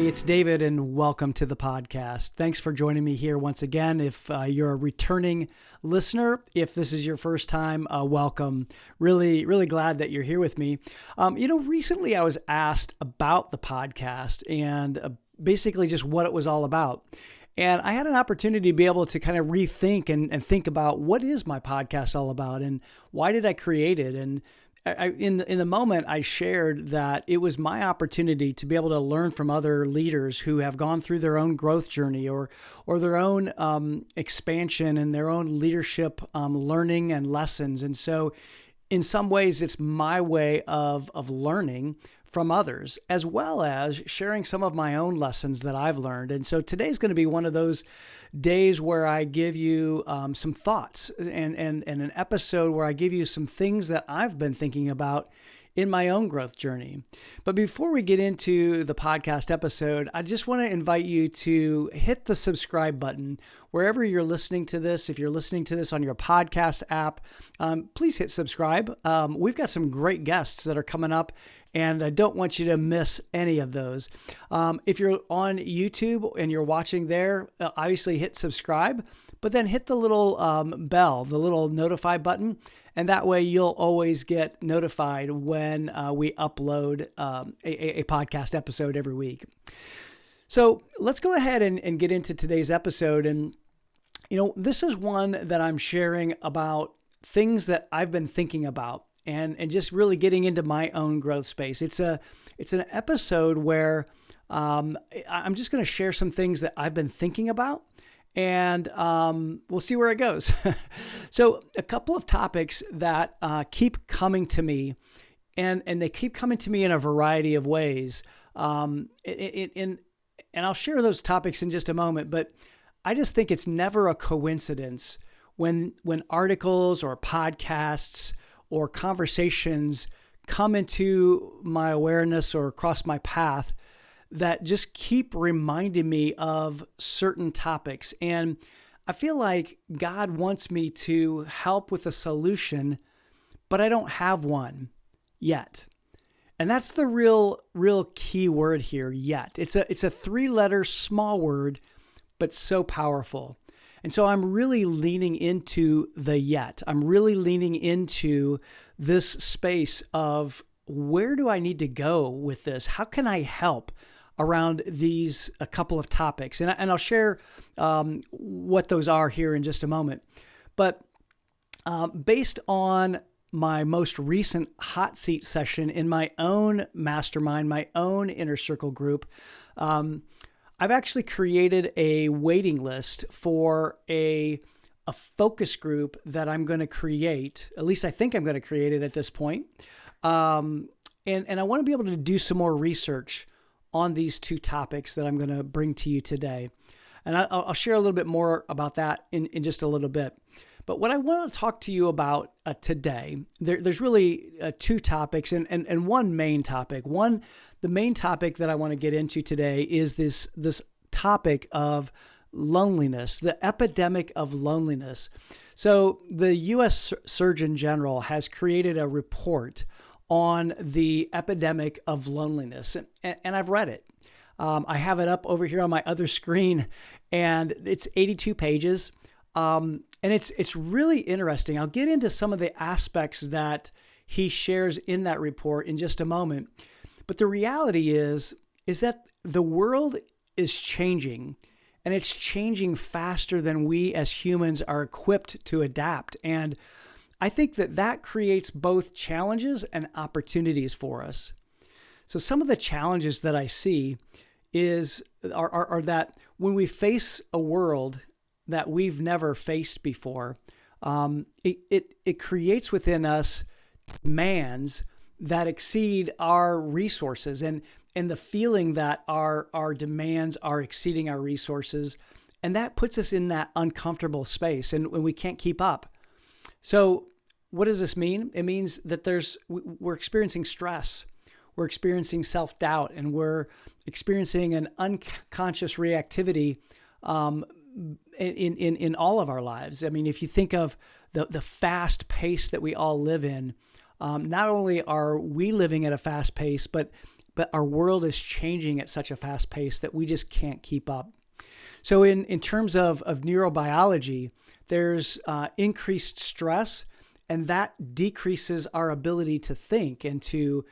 Hey, it's David, and welcome to the podcast. Thanks for joining me here once again. If you're a returning listener, if this is your first time, welcome. Really glad that you're here with me. Recently I was asked about the podcast and basically just what it was all about. And I had an opportunity to be able to kind of rethink and think about what is my podcast all about and why did I create it? And in the moment, I shared that it was my opportunity to be able to learn from other leaders who have gone through their own growth journey or their own expansion and their own leadership learning and lessons. And so in some ways, it's my way of learning from others, as well as sharing some of my own lessons that I've learned. And so today's going to be one of those days where I give you some thoughts and an episode where I give you some things that I've been thinking about in my own growth journey. But before we get into the podcast episode, I just want to invite you to hit the subscribe button wherever you're listening to this. If you're listening to this on your podcast app, please hit subscribe. We've got some great guests that are coming up, and I don't want you to miss any of those. If you're on YouTube and you're watching there, obviously hit subscribe, but then hit the little bell, the little notify button, and that way you'll always get notified when we upload a podcast episode every week. So let's go ahead and get into today's episode. And, this is one that I'm sharing about things that I've been thinking about and just really getting into my own growth space. It's an episode where I'm just going to share some things that I've been thinking about, and we'll see where it goes. So a couple of topics that keep coming to me, and they keep coming to me in a variety of ways. And I'll share those topics in just a moment, but I just think it's never a coincidence when articles or podcasts or conversations come into my awareness or across my path that just keep reminding me of certain topics. And I feel like God wants me to help with a solution, but I don't have one yet. And that's the real key word here, yet. It's a 3-letter small word, but so powerful. And so I'm really leaning into the yet. I'm really leaning into this space of where do I need to go with this? How can I help around a couple of topics? And I'll share what those are here in just a moment. But based on my most recent hot seat session in my own mastermind, my own inner circle group, I've actually created a waiting list for a focus group that I'm going to create. At least I think I'm going to create it at this point. And I want to be able to do some more research on these two topics that I'm going to bring to you today. And I'll share a little bit more about that in just a little bit. But what I want to talk to you about today, there's really two topics and one main topic. The main topic that I want to get into today is this topic of loneliness, the epidemic of loneliness. So the U.S. Surgeon General has created a report on the epidemic of loneliness, and I've read it. I have it up over here on my other screen, and it's 82 pages. And it's really interesting. I'll get into some of the aspects that he shares in that report in just a moment. But the reality is that the world is changing, and it's changing faster than we as humans are equipped to adapt. And I think that creates both challenges and opportunities for us. So some of the challenges that I see are that when we face a world that we've never faced before, it creates within us demands that exceed our resources, and the feeling that our demands are exceeding our resources, and that puts us in that uncomfortable space, and when we can't keep up. So what does this mean? It means that we're experiencing stress, we're experiencing self-doubt, and we're experiencing an unconscious reactivity in all of our lives. I mean, if you think of the fast pace that we all live in, not only are we living at a fast pace, but but our world is changing at such a fast pace that we just can't keep up. So in terms of neurobiology, there's increased stress, and that decreases our ability to think and to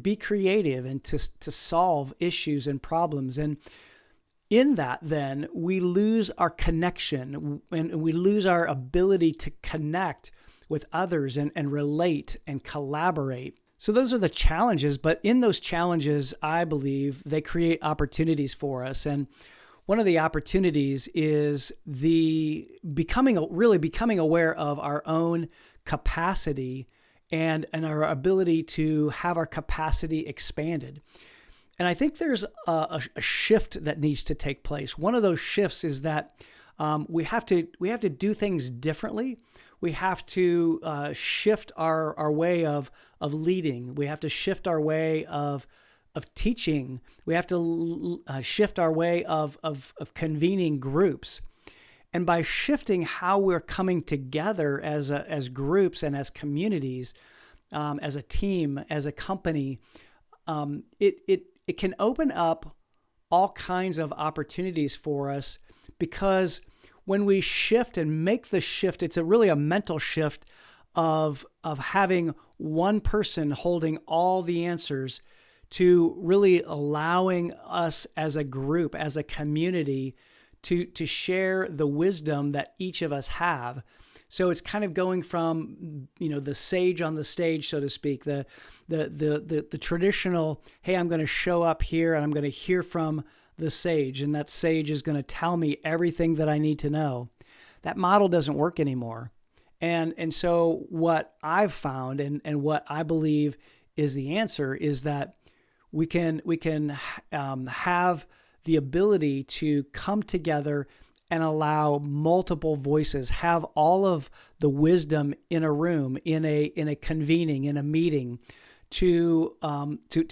be creative and to solve issues and problems. And in that, then, we lose our connection and we lose our ability to connect with others and relate and collaborate. So those are the challenges, but in those challenges, I believe they create opportunities for us. And one of the opportunities is becoming aware of our own capacity and our ability to have our capacity expanded. And I think there's a shift that needs to take place. One of those shifts is that we have to do things differently. We have to shift our way of leading. We have to shift our way of teaching. We have to shift our way of convening groups. And by shifting how we're coming together as groups and as communities, as a team, as a company, it can open up all kinds of opportunities for us, because when we shift and make the shift, it's really a mental shift of having one person holding all the answers to really allowing us as a group, as a community, to share the wisdom that each of us have. So it's kind of going from, the sage on the stage, so to speak, the traditional, hey, I'm going to show up here and I'm going to hear from the sage, and that sage is going to tell me everything that I need to know. That model doesn't work anymore. And so what I've found and what I believe is the answer is that we can have the ability to come together and allow multiple voices, have all of the wisdom in a room, in a convening, in a meeting, to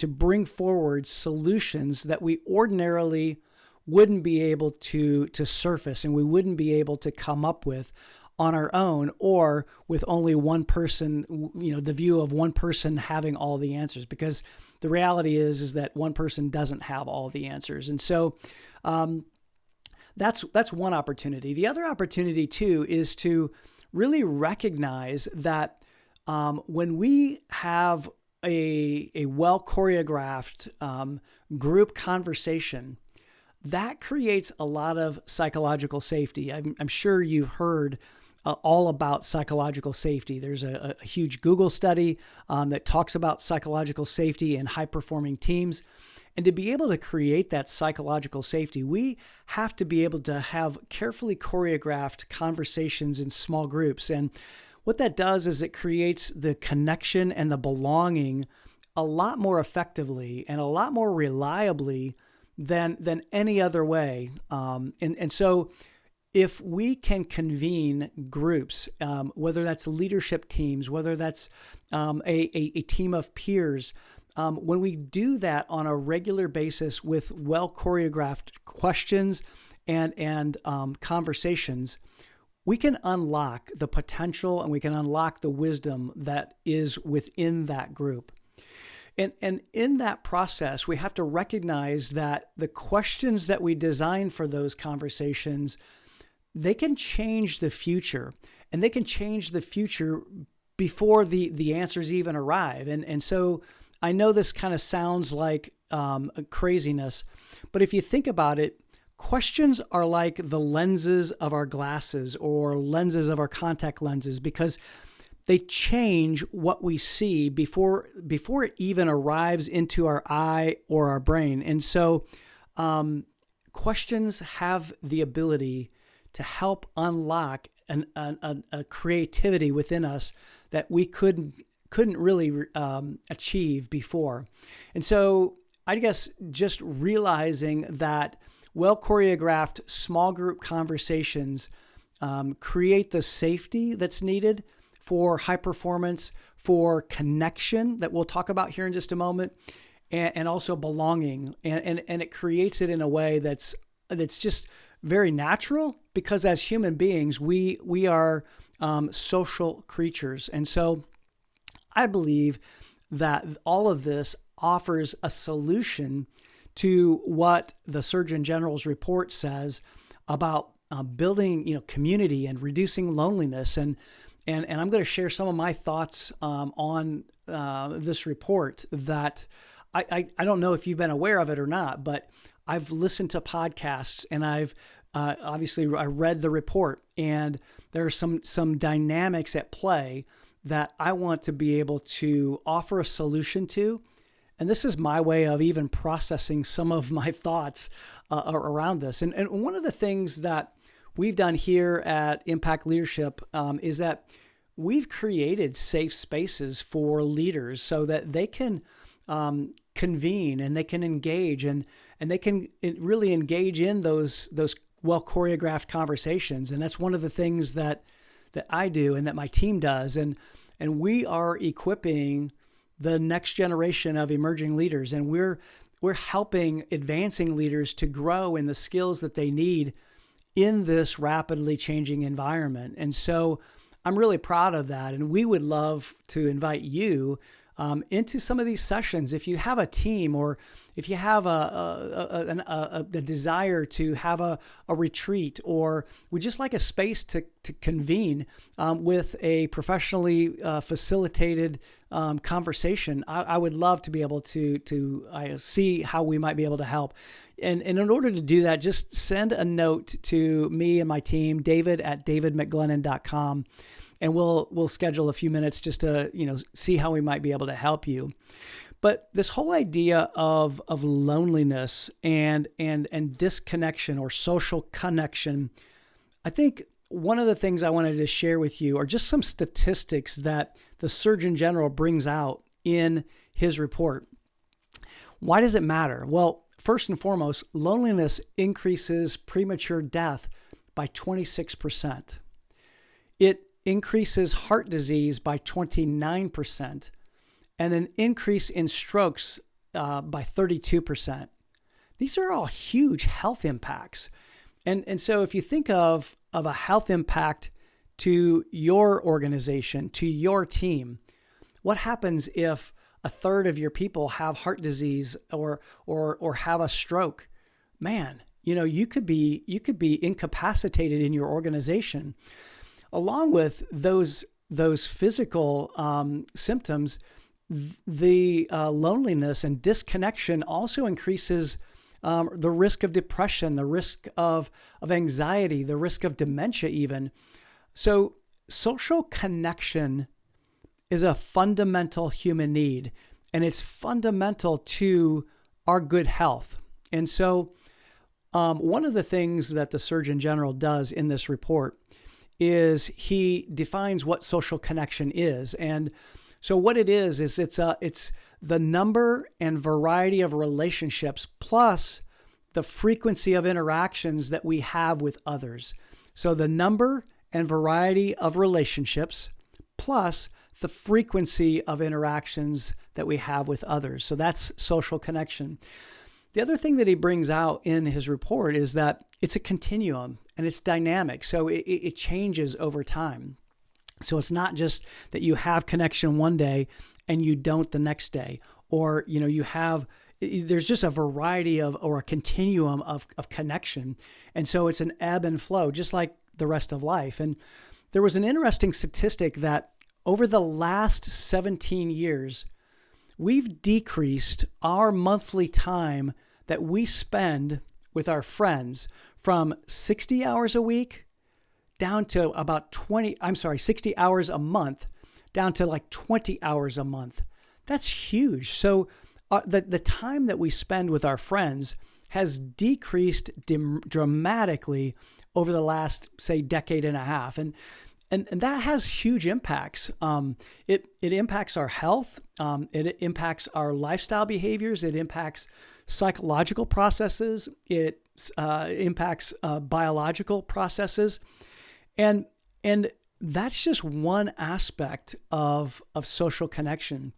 bring forward solutions that we ordinarily wouldn't be able to surface and we wouldn't be able to come up with on our own, or with only one person, the view of one person having all the answers, because the reality is that one person doesn't have all the answers. And so that's one opportunity. The other opportunity too is to really recognize that when we have a well choreographed group conversation, that creates a lot of psychological safety. I'm sure you've heard all about psychological safety. There's a huge Google study that talks about psychological safety in high-performing teams. And to be able to create that psychological safety, we have to be able to have carefully choreographed conversations in small groups. And what that does is it creates the connection and the belonging a lot more effectively and a lot more reliably than any other way. And so if we can convene groups, whether that's leadership teams, whether that's a team of peers, when we do that on a regular basis with well choreographed questions and conversations, we can unlock the potential and we can unlock the wisdom that is within that group. And in that process, we have to recognize that the questions that we design for those conversations, they can change the future, and they can change the future before the answers even arrive. And so I know this kind of sounds like craziness, but if you think about it, questions are like the lenses of our glasses or lenses of our contact lenses, because they change what we see before it even arrives into our eye or our brain. And so questions have the ability to help unlock a creativity within us that we couldn't really achieve before. And so I guess just realizing that well choreographed small group conversations create the safety that's needed for high performance, for connection that we'll talk about here in just a moment, and also belonging. And it creates it in a way that's just very natural, because as human beings, we are social creatures. And so I believe that all of this offers a solution to what the Surgeon General's report says about building, community and reducing loneliness. And I'm going to share some of my thoughts on this report that I don't know if you've been aware of it or not, but I've listened to podcasts and I've obviously I read the report, and there are some dynamics at play that I want to be able to offer a solution to. And this is my way of even processing some of my thoughts around this. And one of the things that we've done here at Impact Leadership is that we've created safe spaces for leaders so that they can convene and they can engage and they can really engage in those well choreographed conversations. And that's one of the things that I do and that my team does. And we are equipping the next generation of emerging leaders, and we're helping advancing leaders to grow in the skills that they need in this rapidly changing environment. And so I'm really proud of that. And we would love to invite you into some of these sessions. If you have a team, or if you have a desire to have a retreat, or we just like a space to convene with a professionally facilitated conversation, I would love to be able to see how we might be able to help. And in order to do that, just send a note to me and my team, david@davidmcglennon.com. And we'll schedule a few minutes just to see how we might be able to help you. But this whole idea of loneliness and disconnection or social connection, I think one of the things I wanted to share with you are just some statistics that the Surgeon General brings out in his report. Why does it matter? Well, first and foremost, loneliness increases premature death by 26%. It increases heart disease by 29%, and an increase in strokes by 32%. These are all huge health impacts. And so if you think of a health impact to your organization, to your team, what happens if a third of your people have heart disease or have a stroke? Man, you could be incapacitated in your organization. Along with those physical symptoms, the loneliness and disconnection also increases the risk of depression, the risk of anxiety, the risk of dementia even. So social connection is a fundamental human need, and it's fundamental to our good health. And so one of the things that the Surgeon General does in this report is he defines what social connection is. And so what it is it's the number and variety of relationships plus the frequency of interactions that we have with others. So the number and variety of relationships plus the frequency of interactions that we have with others. So that's social connection. The other thing that he brings out in his report is that it's a continuum and it's dynamic. So it changes over time. So it's not just that you have connection one day and you don't the next day, or there's just a variety of, or a continuum of connection. And so it's an ebb and flow, just like the rest of life. And there was an interesting statistic that over the last 17 years, we've decreased our monthly time that we spend with our friends from 60 hours a week down to about 60 hours a month down to like 20 hours a month. That's huge. So the time that we spend with our friends has decreased dramatically over the last, say, decade and a half. And that has huge impacts. It impacts our health. It impacts our lifestyle behaviors. It impacts psychological processes. It impacts biological processes. And that's just one aspect of social connection.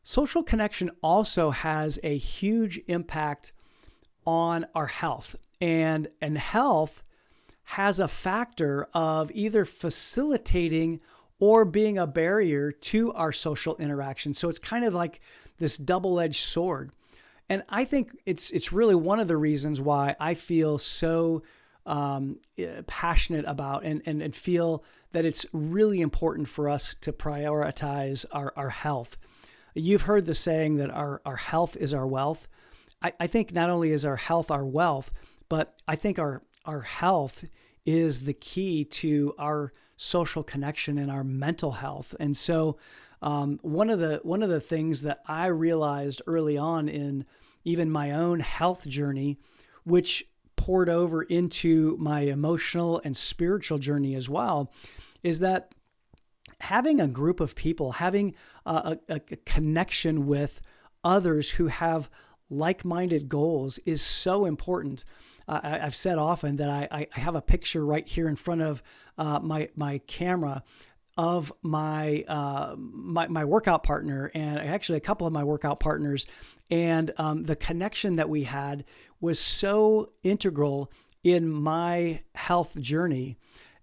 Social connection also has a huge impact on our health. And health has a factor of either facilitating or being a barrier to our social interaction. So it's kind of like this double-edged sword. And I think it's really one of the reasons why I feel so passionate about and feel that it's really important for us to prioritize our health. You've heard the saying that our health is our wealth. I think not only is our health our wealth, but I think our health is the key to our social connection and our mental health. And so one of the things that I realized early on in even my own health journey, which poured over into my emotional and spiritual journey as well, is that having a group of people, having a connection with others who have like-minded goals is so important. I've said often that I have a picture right here in front of my camera of my workout partner, and actually a couple of my workout partners, and the connection that we had was so integral in my health journey,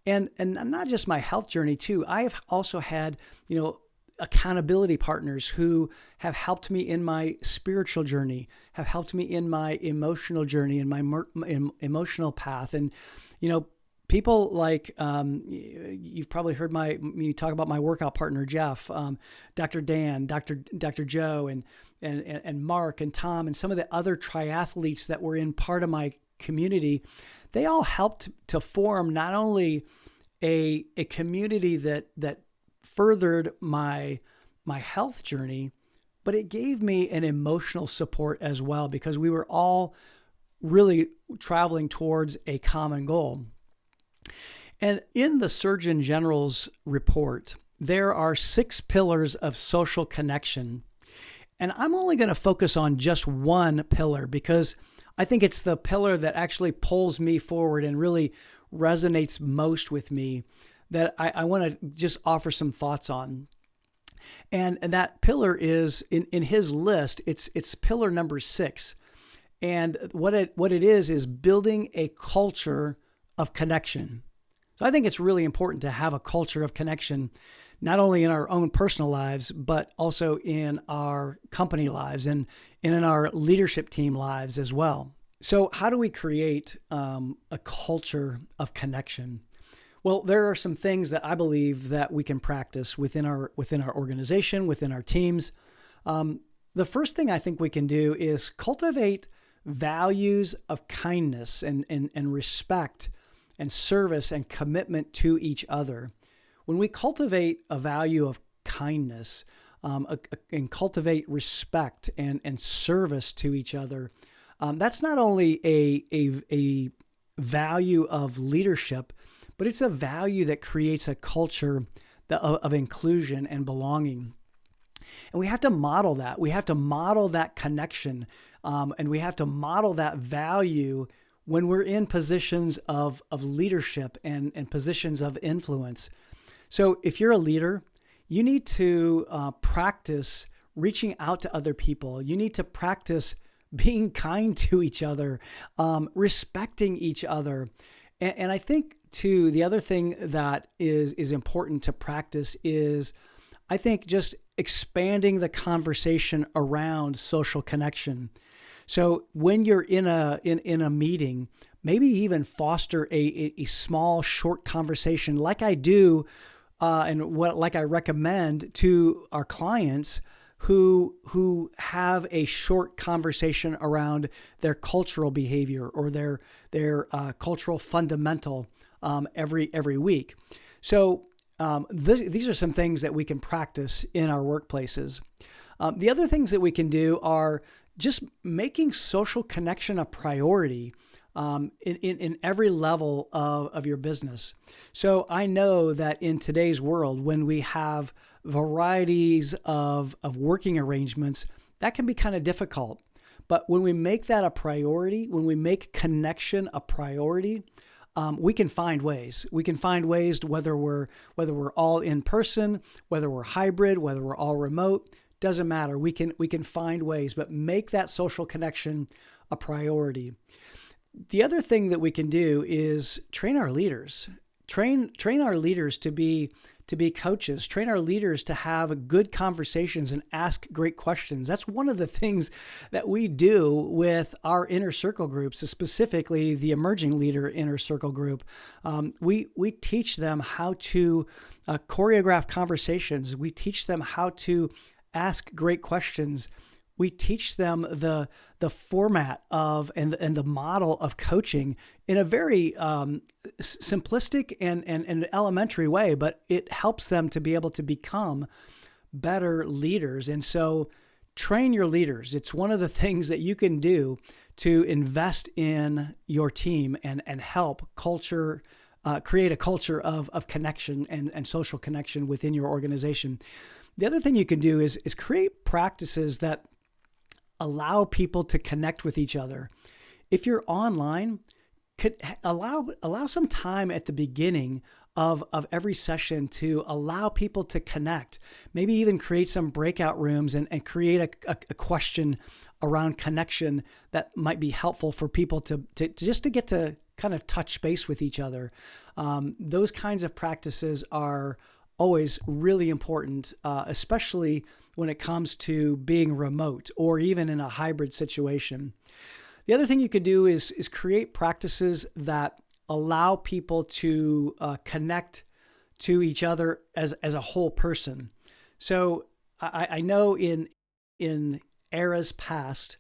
and not just my health journey too. I have also had accountability partners who have helped me in my spiritual journey, have helped me in my emotional journey and my emotional path, and people like, you've probably heard me talk about my workout partner, Jeff, Dr. Dan, Dr. Joe, and Mark and Tom, and some of the other triathletes that were in part of my community. They all helped to form not only a community that furthered my health journey, but it gave me an emotional support as well, because we were all really traveling towards a common goal. And in the Surgeon General's report, there are 6 pillars of social connection. And I'm only going to focus on just one pillar because I think it's the pillar that actually pulls me forward and really resonates most with me, that I want to just offer some thoughts on. And that pillar is in his list, it's pillar number 6. And what it is building a culture of connection. So I think it's really important to have a culture of connection, not only in our own personal lives, but also in our company lives and in our leadership team lives as well. So how do we create a culture of connection? Well, there are some things that I believe that we can practice within our organization, within our teams. The first thing I think we can do is cultivate values of kindness and respect and service and commitment to each other. When we cultivate a value of kindness and cultivate respect and service to each other, that's not only a value of leadership, but it's a value that creates a culture of inclusion and belonging. And we have to model that. We have to model that connection, and we have to model that value when we're in positions of leadership and positions of influence. So if you're a leader, you need to practice reaching out to other people. You need to practice being kind to each other, respecting each other. And I think, too, the other thing that is important to practice is, I think, just expanding the conversation around social connection. So when you're in a meeting, maybe even foster a small, short conversation like I do like I recommend to our clients who have a short conversation around their cultural behavior or their cultural fundamental every week. So these are some things that we can practice in our workplaces. The other things that we can do are just making social connection a priority in every level of your business. So I know that in today's world, when we have varieties of working arrangements, that can be kind of difficult. But when we make that a priority, when we make connection a priority, we can find ways. We can find ways to whether we're all in person, whether we're hybrid, whether we're all remote, doesn't matter. We can find ways, but make that social connection a priority. The other thing that we can do is train our leaders train our leaders to be coaches, train our leaders to have good conversations and ask great questions. That's one of the things that we do with our inner circle groups, specifically the emerging leader inner circle group. We teach them how to choreograph conversations. We teach them how to ask great questions. We teach them the format of and the model of coaching in a very simplistic and elementary way, but it helps them to be able to become better leaders. And so train your leaders. It's one of the things that you can do to invest in your team and help create a culture of connection and social connection within your organization. The other thing you can do is create practices that allow people to connect with each other. If you're online, could allow some time at the beginning of every session to allow people to connect. Maybe even create some breakout rooms and create a question around connection that might be helpful for people to just to get to kind of touch base with each other. Those kinds of practices are always really important, especially when it comes to being remote or even in a hybrid situation. The other thing you could do is create practices that allow people to connect to each other as a whole person. So I know in eras past,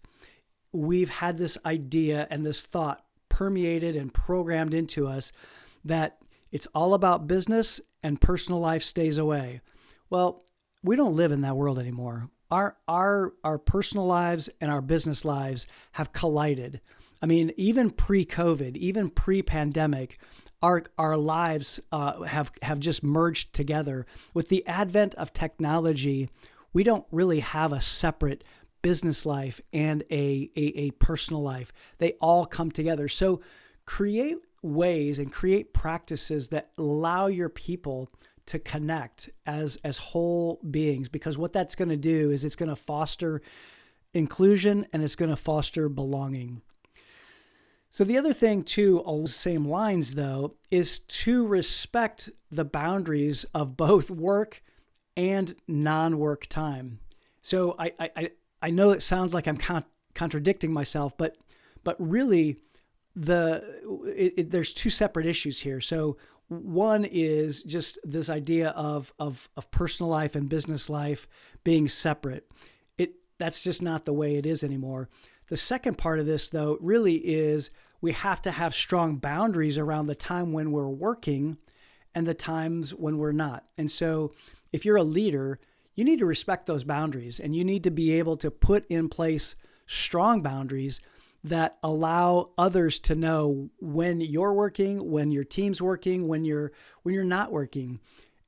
we've had this idea and this thought permeated and programmed into us that it's all about business and personal life stays away. Well, we don't live in that world anymore. Our personal lives and our business lives have collided. I mean, even pre-COVID, even pre-pandemic, our lives have just merged together. With the advent of technology, we don't really have a separate business life and a personal life. They all come together. So create ways and create practices that allow your people to connect as whole beings, because what that's going to do is it's going to foster inclusion and it's going to foster belonging. So the other thing too, along the same lines though, is to respect the boundaries of both work and non-work time. So I know it sounds like I'm contradicting myself, but really there's two separate issues here. So one is just this idea of personal life and business life being separate. That's just not the way it is anymore. The second part of this, though, really is we have to have strong boundaries around the time when we're working and the times when we're not. And so if you're a leader, you need to respect those boundaries, and you need to be able to put in place strong boundaries that allow others to know when you're working, when your team's working, when you're not working.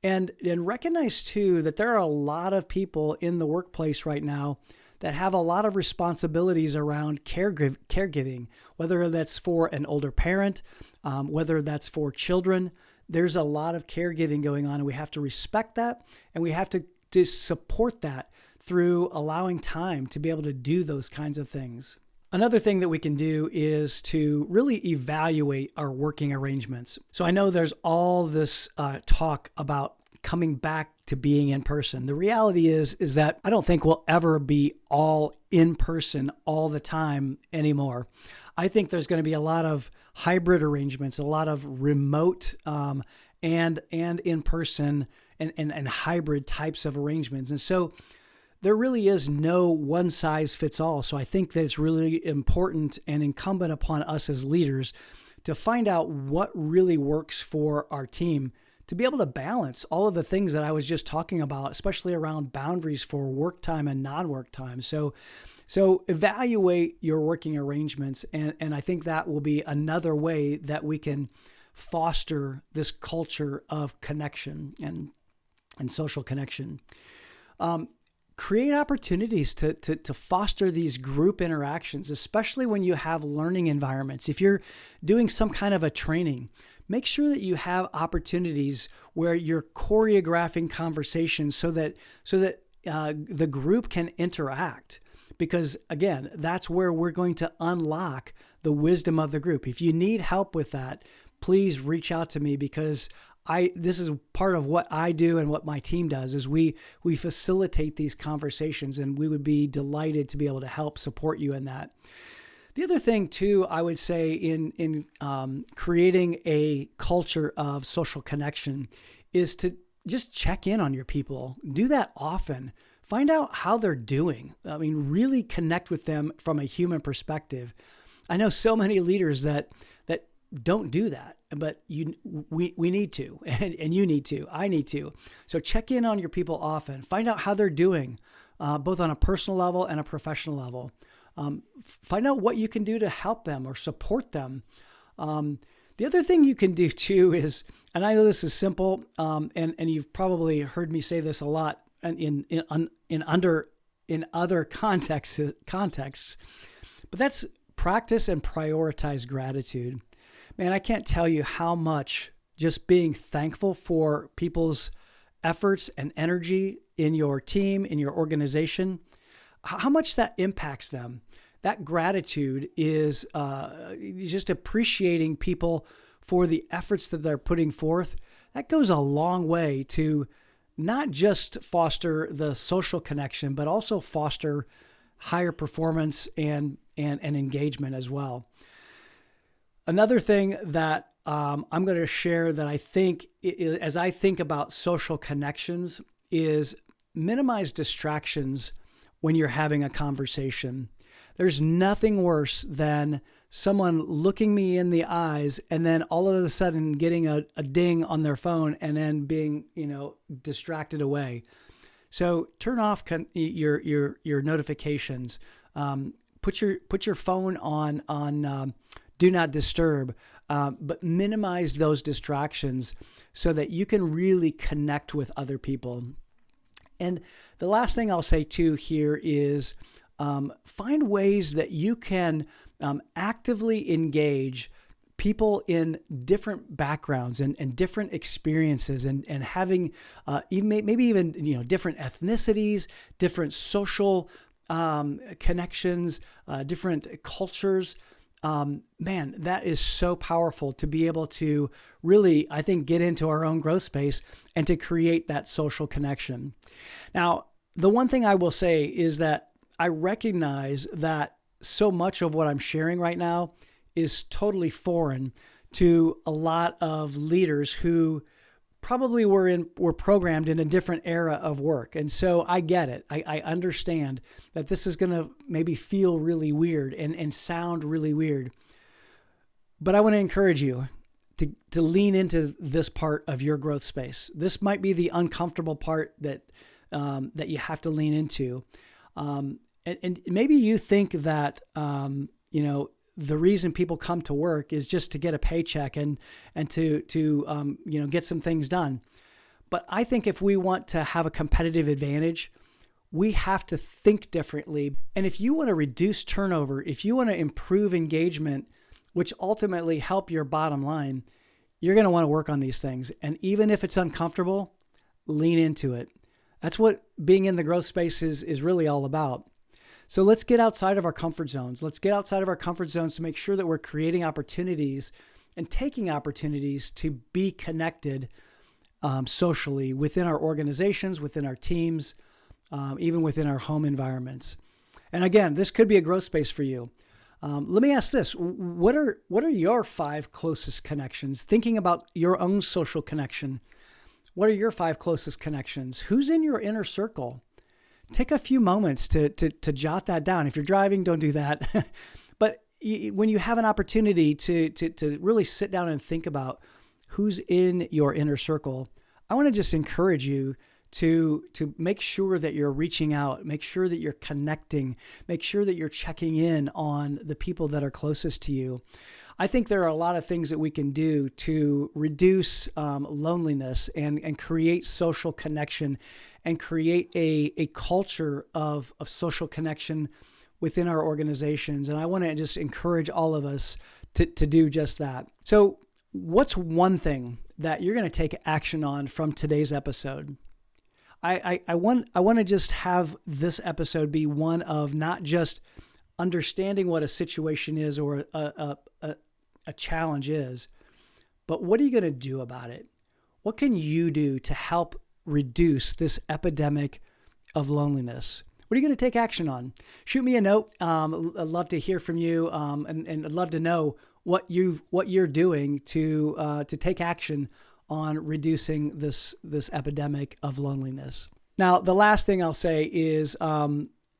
And recognize too that there are a lot of people in the workplace right now that have a lot of responsibilities around caregiving, whether that's for an older parent, whether that's for children. There's a lot of caregiving going on, and we have to respect that, and we have to support that through allowing time to be able to do those kinds of things. Another thing that we can do is to really evaluate our working arrangements. So I know there's all this talk about coming back to being in person. The reality is that I don't think we'll ever be all in person all the time anymore. I think there's going to be a lot of hybrid arrangements, a lot of remote and in person and hybrid types of arrangements. And so there really is no one size fits all. So I think that it's really important and incumbent upon us as leaders to find out what really works for our team, to be able to balance all of the things that I was just talking about, especially around boundaries for work time and non-work time. So evaluate your working arrangements. And I think that will be another way that we can foster this culture of connection and social connection. Create opportunities to foster these group interactions, especially when you have learning environments. If you're doing some kind of a training, make sure that you have opportunities where you're choreographing conversations so that the group can interact. Because again, that's where we're going to unlock the wisdom of the group. If you need help with that, please reach out to me, because this is part of what I do and what my team does is we facilitate these conversations, and we would be delighted to be able to help support you in that. The other thing too, I would say in creating a culture of social connection is to just check in on your people. Do that often. Find out how they're doing. I mean, really connect with them from a human perspective. I know so many leaders that don't do that, but we need to, and you need to, I need to. So check in on your people often. Find out how they're doing, both on a personal level and a professional level. Find out what you can do to help them or support them. The other thing you can do too is, and I know this is simple, and you've probably heard me say this a lot in other contexts, but that's practice and prioritize gratitude. Man, I can't tell you how much just being thankful for people's efforts and energy in your team, in your organization, how much that impacts them. That gratitude is just appreciating people for the efforts that they're putting forth. That goes a long way to not just foster the social connection, but also foster higher performance and engagement as well. Another thing that I'm going to share that I think, as I think about social connections, is minimize distractions when you're having a conversation. There's nothing worse than someone looking me in the eyes and then all of a sudden getting a ding on their phone and then being, distracted away. So turn off your notifications. Put your phone on do not disturb, but minimize those distractions so that you can really connect with other people. And the last thing I'll say too here is find ways that you can actively engage people in different backgrounds and different experiences and having maybe even different ethnicities, different social connections, different cultures. Man, that is so powerful to be able to really, I think, get into our own growth space and to create that social connection. Now, the one thing I will say is that I recognize that so much of what I'm sharing right now is totally foreign to a lot of leaders who probably were programmed in a different era of work. And so I get it. I understand that this is going to maybe feel really weird and sound really weird. But I want to encourage you to lean into this part of your growth space. This might be the uncomfortable part that you have to lean into. And maybe you think that, the reason people come to work is just to get a paycheck and to get some things done. But I think if we want to have a competitive advantage, we have to think differently. And if you want to reduce turnover, if you want to improve engagement, which ultimately help your bottom line, you're going to want to work on these things. And even if it's uncomfortable, lean into it. That's what being in the growth space is really all about. So let's get outside of our comfort zones. Let's get outside of our comfort zones to make sure that we're creating opportunities and taking opportunities to be connected socially within our organizations, within our teams, even within our home environments. And again, this could be a growth space for you. Let me ask this. What are your 5 closest connections? Thinking about your own social connection, what are your 5 closest connections? Who's in your inner circle? Take a few moments to jot that down. If you're driving, don't do that. But when you have an opportunity to really sit down and think about who's in your inner circle, I want to just encourage you to make sure that you're reaching out, make sure that you're connecting, make sure that you're checking in on the people that are closest to you. I think there are a lot of things that we can do to reduce loneliness and create social connection and create a culture of social connection within our organizations. And I want to just encourage all of us to do just that. So what's one thing that you're going to take action on from today's episode? I want to just have this episode be one of not just understanding what a situation is or a challenge is, But what are you going to do about it? What can you do to help reduce this epidemic of loneliness? What are you going to take action on? Shoot me a note. I'd love to hear from you, and I'd love to know what you're doing to take action on reducing this epidemic of loneliness. Now, the last thing I'll say is,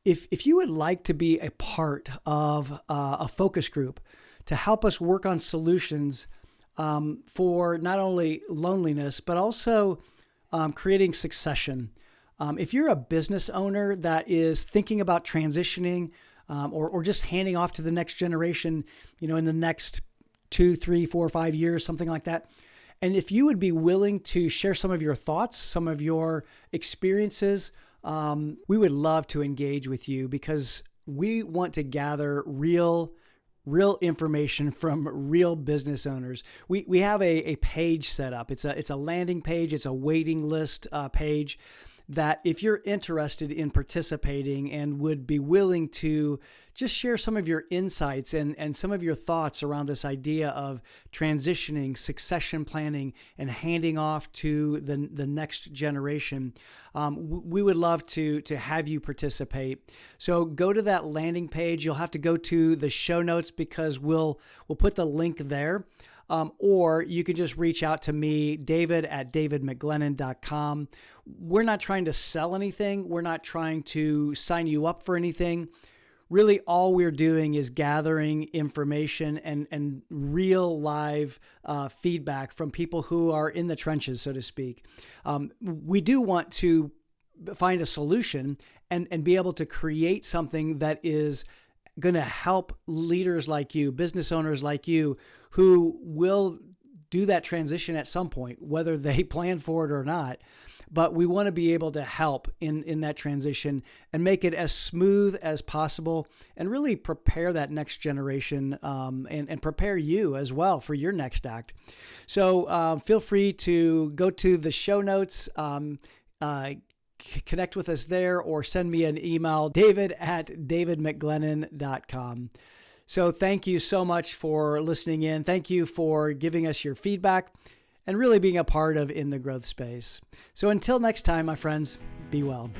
if you would like to be a part of a focus group to help us work on solutions for not only loneliness but also creating succession. If you're a business owner that is thinking about transitioning or just handing off to the next generation, in the next 2, 3, 4, 5 years, something like that. And if you would be willing to share some of your thoughts, some of your experiences, we would love to engage with you because we want to gather real information from real business owners. We have a page set up. It's a landing page. It's a waiting list page that if you're interested in participating and would be willing to just share some of your insights and some of your thoughts around this idea of transitioning, succession planning, and handing off to the next generation, we would love to have you participate. So go to that landing page. You'll have to go to the show notes because we'll put the link there. Or you can just reach out to me, david@davidmcglennon.com. We're not trying to sell anything. We're not trying to sign you up for anything. Really, all we're doing is gathering information and real live feedback from people who are in the trenches, so to speak. We do want to find a solution and be able to create something that is going to help leaders like you, business owners like you, who will do that transition at some point, whether they plan for it or not. But we want to be able to help in that transition and make it as smooth as possible and really prepare that next generation and prepare you as well for your next act. So feel free to go to the show notes, connect with us there, or send me an email, david@davidmcglennon.com. So thank you so much for listening in. Thank you for giving us your feedback and really being a part of In the Growth Space. So until next time, my friends, be well.